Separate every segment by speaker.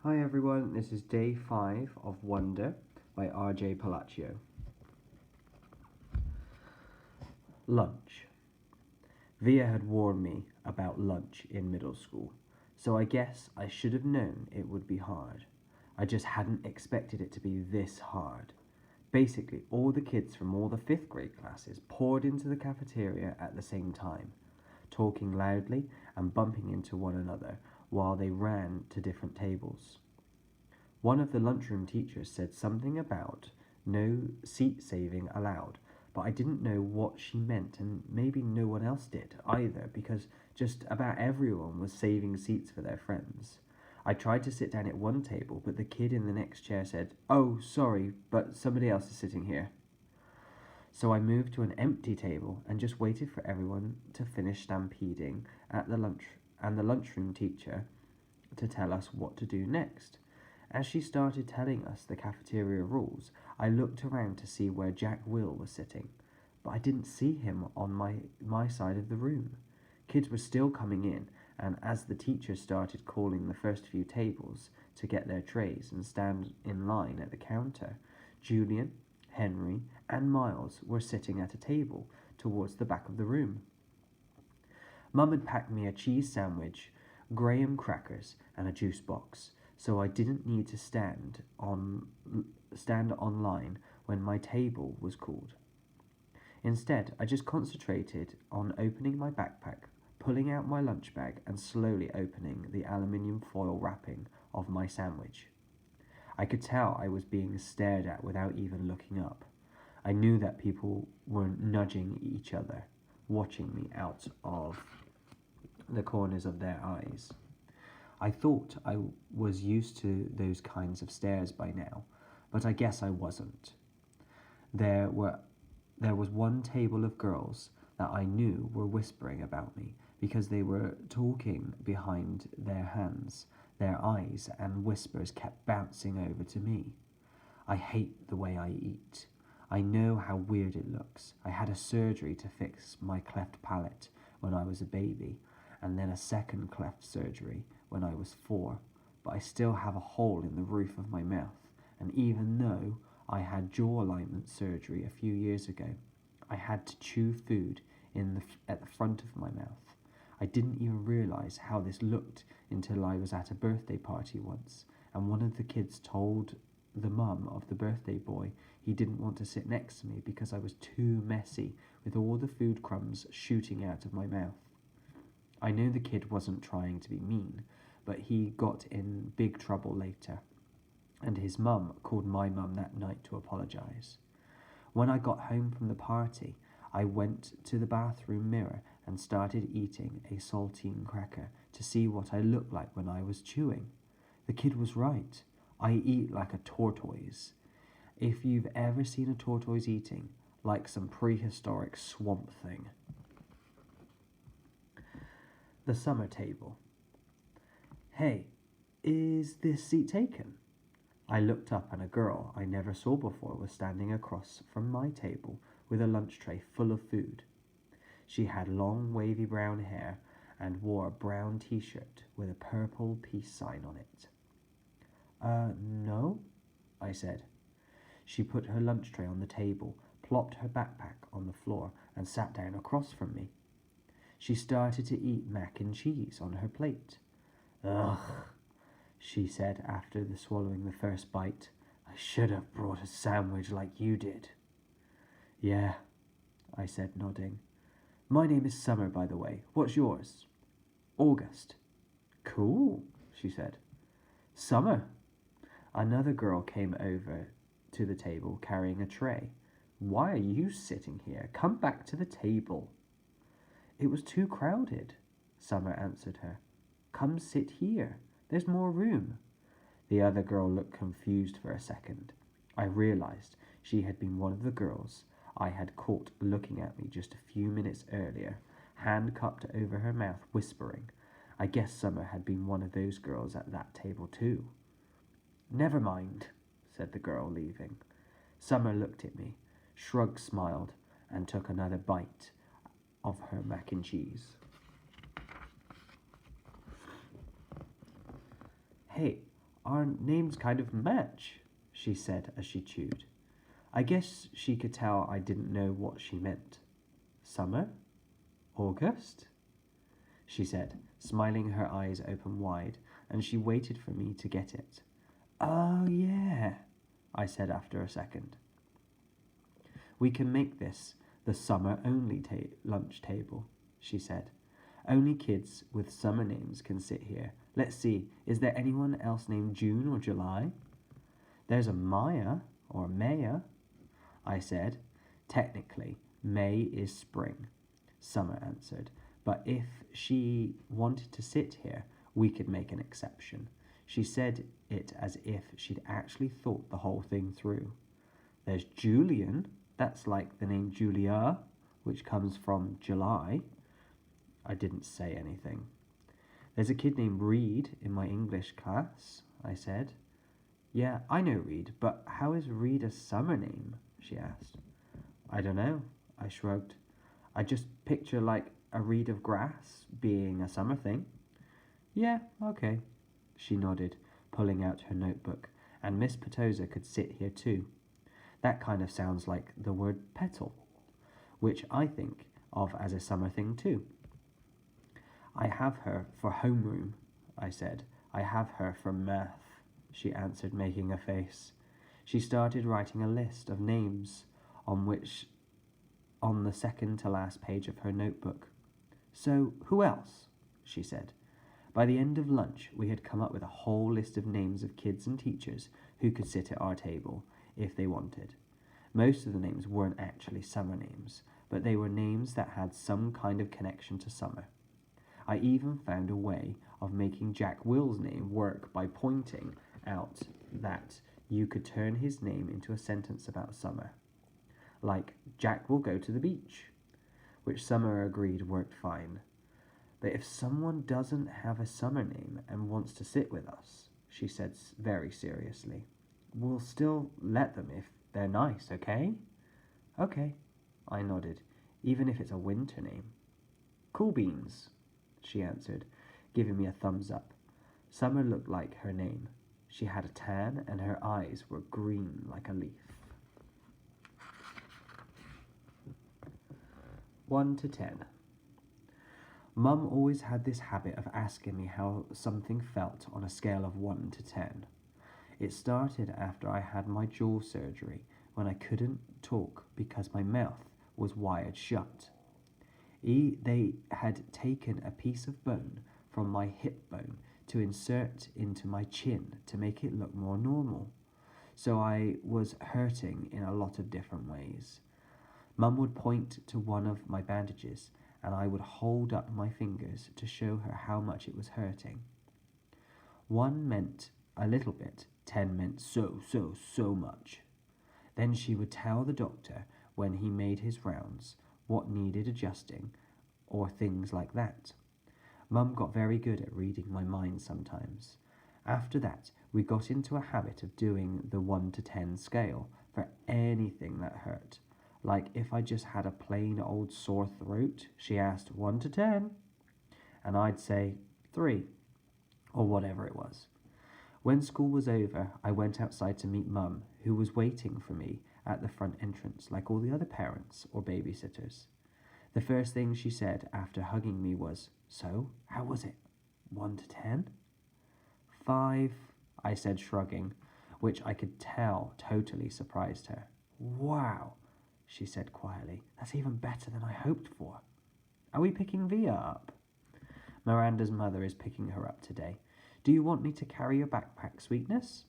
Speaker 1: Hi everyone, this is day 5 of Wonder by R.J. Palacio. Lunch. Via had warned me about lunch in middle school, so I guess I should have known it would be hard. I just hadn't expected it to be this hard. Basically, all the kids from all the 5th grade classes poured into the cafeteria at the same time, talking loudly and bumping into one another while they ran to different tables. One of the lunchroom teachers said something about no seat saving allowed, but I didn't know what she meant, and maybe no one else did either, because just about everyone was saving seats for their friends. I tried to sit down at one table, but the kid in the next chair said, "Oh, sorry, but somebody else is sitting here." So I moved to an empty table and just waited for everyone to finish stampeding at the lunchroom teacher to tell us what to do next. As she started telling us the cafeteria rules, I looked around to see where Jack Will was sitting, but I didn't see him on my side of the room. Kids were still coming in, and as the teacher started calling the first few tables to get their trays and stand in line at the counter, Julian, Henry, and Miles were sitting at a table towards the back of the room. Mum had packed me a cheese sandwich, graham crackers, and a juice box, so I didn't need to stand on line when my table was called. Instead, I just concentrated on opening my backpack, pulling out my lunch bag, and slowly opening the aluminium foil wrapping of my sandwich. I could tell I was being stared at without even looking up. I knew that people were nudging each other, watching me out of the corners of their eyes. I thought I was used to those kinds of stares by now, but I guess I wasn't. There was one table of girls that I knew were whispering about me because they were talking behind their hands. Their eyes and whispers kept bouncing over to me. I hate the way I eat. I know how weird it looks. I had a surgery to fix my cleft palate when I was a baby, and then a second cleft surgery when I was 4, but I still have a hole in the roof of my mouth, and even though I had jaw alignment surgery a few years ago, I had to chew food at the front of my mouth. I didn't even realize how this looked until I was at a birthday party once, and one of the kids told the mum of the birthday boy he didn't want to sit next to me because I was too messy with all the food crumbs shooting out of my mouth. I know the kid wasn't trying to be mean, but he got in big trouble later, and his mum called my mum that night to apologize. When I got home from the party, I went to the bathroom mirror and started eating a saltine cracker to see what I looked like when I was chewing. The kid was right. I eat like a tortoise. If you've ever seen a tortoise eating, like some prehistoric swamp thing. The summer table. "Hey, is this seat taken?" I looked up and a girl I never saw before was standing across from my table with a lunch tray full of food. She had long wavy brown hair and wore a brown t-shirt with a purple peace sign on it. No," I said. She put her lunch tray on the table, plopped her backpack on the floor, and sat down across from me. She started to eat mac and cheese on her plate. "Ugh," she said after swallowing the first bite. "I should have brought a sandwich like you did." "Yeah," I said, nodding. "My name is Summer, by the way. What's yours?" "August." "Cool," she said. "Summer." Another girl came over to the table carrying a tray. "Why are you sitting here? Come back to the table." "It was too crowded," Summer answered her. "Come sit here. There's more room." The other girl looked confused for a second. I realized she had been one of the girls I had caught looking at me just a few minutes earlier, hand cupped over her mouth, whispering. I guess Summer had been one of those girls at that table too. "Never mind," said the girl, leaving. Summer looked at me, shrugged, smiled, and took another bite of her mac and cheese. "Hey, Our names kind of match, she said as she chewed. I guess she could tell I didn't know what she meant. Summer? August? She said, smiling, her eyes open wide, and she waited for me to get it. Oh, yeah, I said after a second. We can make this the summer-only lunch table, she said. Only kids with summer names can sit here. Let's see, is there anyone else named June or July? There's a Maya or Maya, I said. Technically, May is spring, Summer answered. But if she wanted to sit here, we could make an exception. She said it as if she'd actually thought the whole thing through. There's Julian, that's like the name Julia, which comes from July. I didn't say anything. There's a kid named Reed in my English class, I said. Yeah, I know Reed, but how is Reed a summer name? She asked. I don't know, I shrugged. I just picture like a reed of grass being a summer thing. Yeah, okay, she nodded, pulling out her notebook, and Miss Petosa could sit here too. That kind of sounds like the word petal, which I think of as a summer thing too. I have her for homeroom, I said. I have her for math, she answered, making a face. She started writing a list of names on the second to last page of her notebook. So, who else? She said. By the end of lunch, we had come up with a whole list of names of kids and teachers who could sit at our table if they wanted. Most of the names weren't actually summer names, but they were names that had some kind of connection to summer. I even found a way of making Jack Will's name work by pointing out that you could turn his name into a sentence about summer. Like, Jack will go to the beach, which Summer agreed worked fine. But if someone doesn't have a summer name and wants to sit with us, she said very seriously, we'll still let them if they're nice, okay? Okay, I nodded, even if it's a winter name. Cool beans, she answered, giving me a thumbs up. Summer looked like her name. She had a tan and her eyes were green like a leaf. 1 to 10. Mum always had this habit of asking me how something felt on a scale of 1 to 10. It started after I had my jaw surgery when I couldn't talk because my mouth was wired shut. They had taken a piece of bone from my hip bone to insert into my chin to make it look more normal. So I was hurting in a lot of different ways. Mum would point to one of my bandages and I would hold up my fingers to show her how much it was hurting. 1 meant a little bit, 10 meant so much. Then she would tell the doctor when he made his rounds what needed adjusting or things like that. Mum got very good at reading my mind sometimes. After that, we got into a habit of doing the 1 to 10 scale for anything that hurt. Like if I just had a plain old sore throat, she asked 1 to 10, and I'd say 3, or whatever it was. When school was over, I went outside to meet Mum, who was waiting for me at the front entrance like all the other parents or babysitters. The first thing she said after hugging me was, So, how was it? 1 to 10? 5, I said, shrugging, which I could tell totally surprised her. Wow, she said quietly. That's even better than I hoped for. Are we picking Via up? Miranda's mother is picking her up today. Do you want me to carry your backpack, sweetness?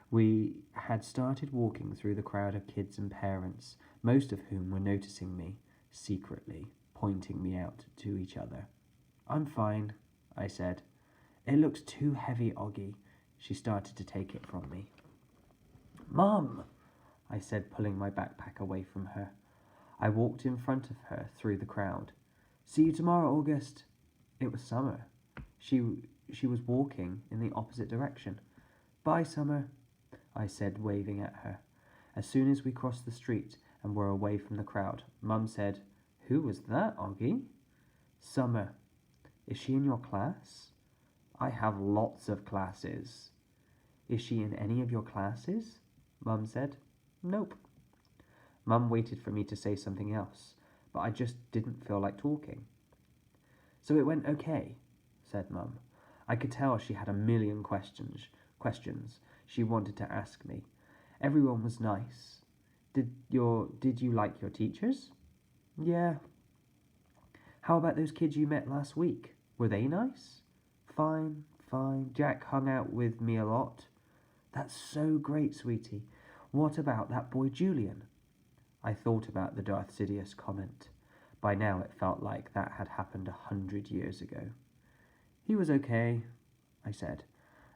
Speaker 1: We had started walking through the crowd of kids and parents, most of whom were noticing me, secretly, pointing me out to each other. I'm fine, I said. It looks too heavy, Oggy. She started to take it from me. Mum, I said, pulling my backpack away from her. I walked in front of her through the crowd. See you tomorrow, August. It was Summer. She was walking in the opposite direction. Bye, Summer, I said, waving at her. As soon as we crossed the street and were away from the crowd, Mum said, Who was that, Oggy? Summer. Is she in your class? I have lots of classes. Is she in any of your classes? Mum said. Nope. Mum waited for me to say something else, but I just didn't feel like talking. So it went okay, said Mum. I could tell she had a million questions she wanted to ask me. Everyone was nice. Did you like your teachers? Yeah. How about those kids you met last week? Were they nice? Fine, fine. Jack hung out with me a lot. That's so great, sweetie. What about that boy Julian? I thought about the Darth Sidious comment. By now it felt like that had happened 100 years ago. He was okay, I said.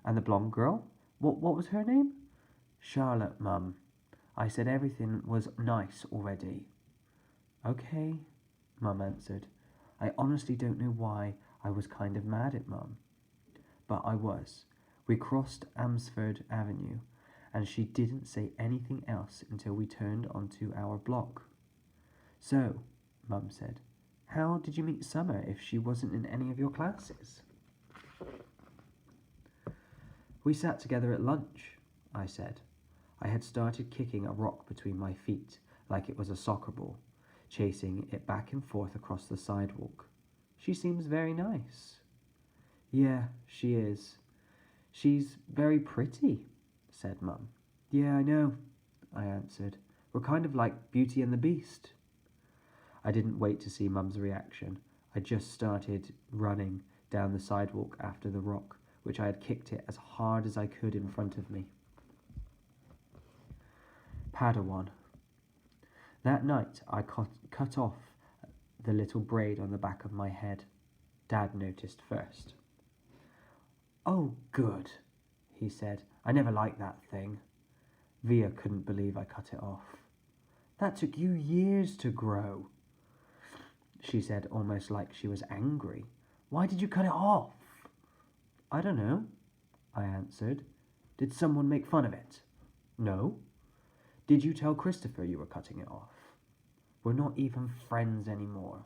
Speaker 1: And the blonde girl? What was her name? Charlotte, Mum. I said everything was nice already. Okay, Mum answered. I honestly don't know why I was kind of mad at Mum. But I was. We crossed Amsford Avenue, and she didn't say anything else until we turned onto our block. So, Mum said, how did you meet Summer if she wasn't in any of your classes? We sat together at lunch, I said. I had started kicking a rock between my feet like it was a soccer ball, chasing it back and forth across the sidewalk. She seems very nice. Yeah, she is. She's very pretty, said Mum. Yeah, I know, I answered. We're kind of like Beauty and the Beast. I didn't wait to see Mum's reaction. I just started running down the sidewalk after the rock, which I had kicked it as hard as I could in front of me. Padawan. That night I cut off the little braid on the back of my head. Dad noticed first. Oh, good, he said. I never liked that thing. Via couldn't believe I cut it off. That took you years to grow, she said, almost like she was angry. Why did you cut it off? I don't know, I answered. Did someone make fun of it? No. Did you tell Christopher you were cutting it off? We're not even friends anymore.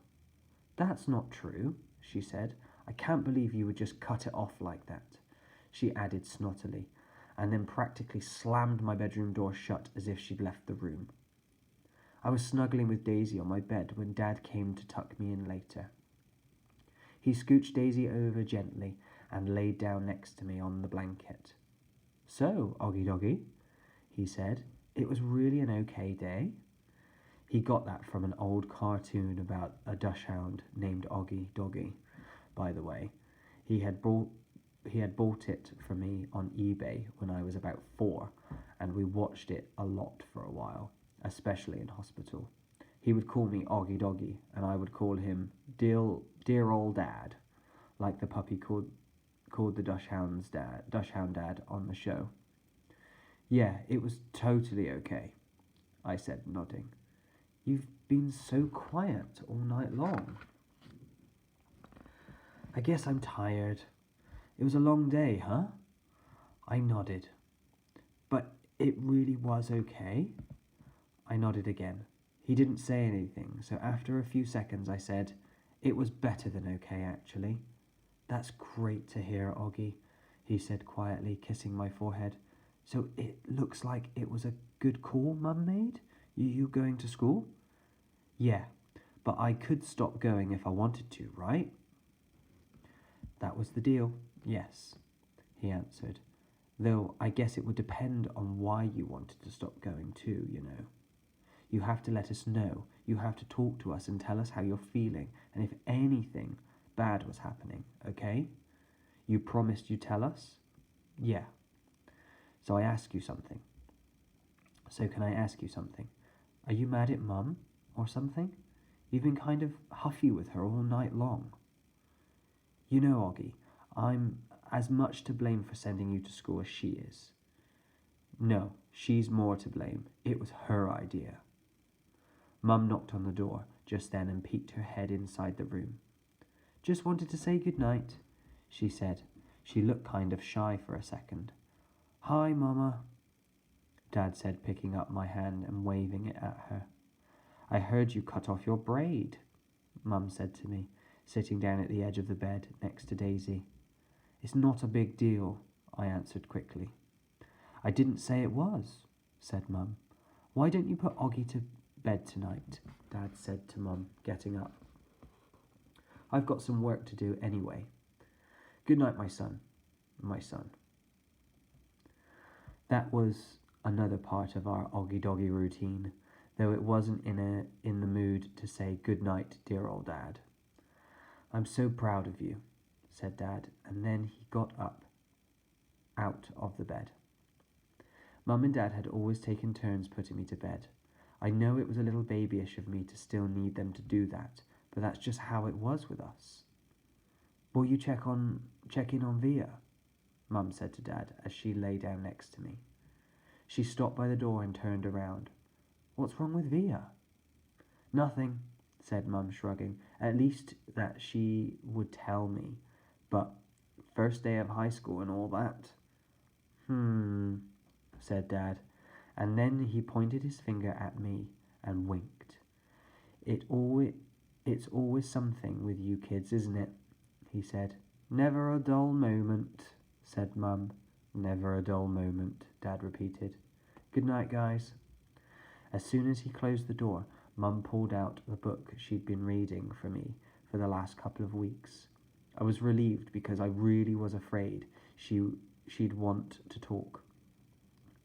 Speaker 1: That's not true, she said. I can't believe you would just cut it off like that, she added snottily, and then practically slammed my bedroom door shut as if she'd left the room. I was snuggling with Daisy on my bed when Dad came to tuck me in later. He scooched Daisy over gently and laid down next to me on the blanket. So, Oggy Doggy, he said, it was really an okay day. He got that from an old cartoon about a dachshund named Oggy Doggy, by the way. He had bought it for me on eBay when I was about 4, and we watched it a lot for a while, especially in hospital. He would call me Oggy Doggy, and I would call him dear old Dad, like the puppy called the Dachshund Dad on the show. Yeah, it was totally okay, I said, nodding. You've been so quiet all night long. I guess I'm tired. It was a long day, huh? I nodded. But it really was okay? I nodded again. He didn't say anything, so after a few seconds I said, it was better than okay, actually. That's great to hear, Oggy, he said quietly, kissing my forehead. So it looks like it was a good call Mum made? You going to school? Yeah, but I could stop going if I wanted to, right? That was the deal, yes, he answered. Though I guess it would depend on why you wanted to stop going too, you know. You have to let us know. You have to talk to us and tell us how you're feeling and if anything bad was happening, okay? You promised you'd tell us? Yeah. So can I ask you something? Are you mad at Mum or something? You've been kind of huffy with her all night long. You know, Oggy, I'm as much to blame for sending you to school as she is. No, she's more to blame. It was her idea. Mum knocked on the door just then and peeked her head inside the room. Just wanted to say good night, she said. She looked kind of shy for a second. Hi, Mama, Dad said, picking up my hand and waving it at her. I heard you cut off your braid, Mum said to me, sitting down at the edge of the bed next to Daisy. It's not a big deal, I answered quickly. I didn't say it was, said Mum. Why don't you put Oggy to bed tonight? Dad said to Mum, getting up. I've got some work to do anyway. Good night, my son. My son. That was another part of our oggy-doggy routine, though it wasn't in the mood to say good night, dear old Dad. I'm so proud of you, said Dad, and then he got up out of the bed. Mum and Dad had always taken turns putting me to bed. I know it was a little babyish of me to still need them to do that, but that's just how it was with us. Will you check in on Via? Mum said to Dad as she lay down next to me. She stopped by the door and turned around. What's wrong with Via? Nothing, said Mum, shrugging. At least that she would tell me. But first day of high school and all that. Said Dad, and then he pointed his finger at me and winked. It's always something with you kids, isn't it? He said. Never a dull moment, said Mum. Never a dull moment, Dad repeated. Good night, guys. As soon as he closed the door, Mum pulled out the book she'd been reading for me for the last couple of weeks. I was relieved because I really was afraid she'd want to talk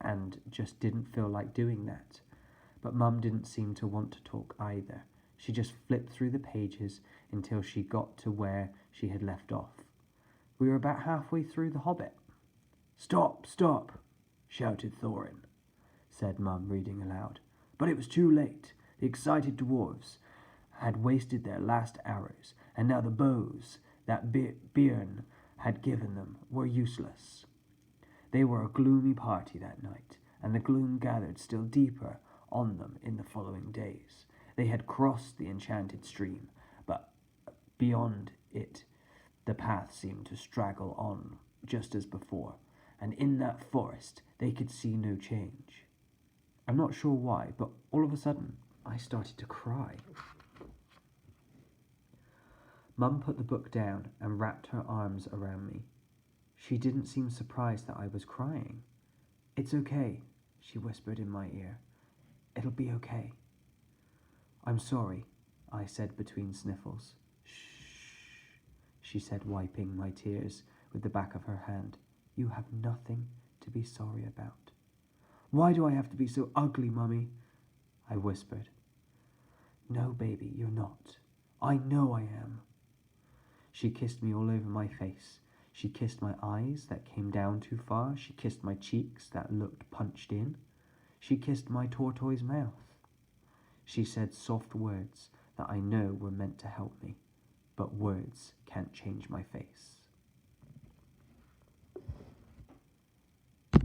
Speaker 1: and just didn't feel like doing that. But Mum didn't seem to want to talk either. She just flipped through the pages until she got to where she had left off. We were about halfway through The Hobbit. Stop, stop, shouted Thorin, said Mum, reading aloud. But it was too late. The excited dwarves had wasted their last arrows, and now the bows that Björn had given them were useless. They were a gloomy party that night, and the gloom gathered still deeper on them in the following days. They had crossed the enchanted stream, but beyond it the path seemed to straggle on just as before, and in that forest they could see no change. I'm not sure why, but all of a sudden I started to cry. Mum put the book down and wrapped her arms around me. She didn't seem surprised that I was crying. It's okay, she whispered in my ear. It'll be okay. I'm sorry, I said between sniffles. Shh, she said, wiping my tears with the back of her hand. You have nothing to be sorry about. Why do I have to be so ugly, Mummy? I whispered. No, baby, you're not. I know I am. She kissed me all over my face. She kissed my eyes that came down too far. She kissed my cheeks that looked punched in. She kissed my tortoise mouth. She said soft words that I know were meant to help me, but words can't change my face.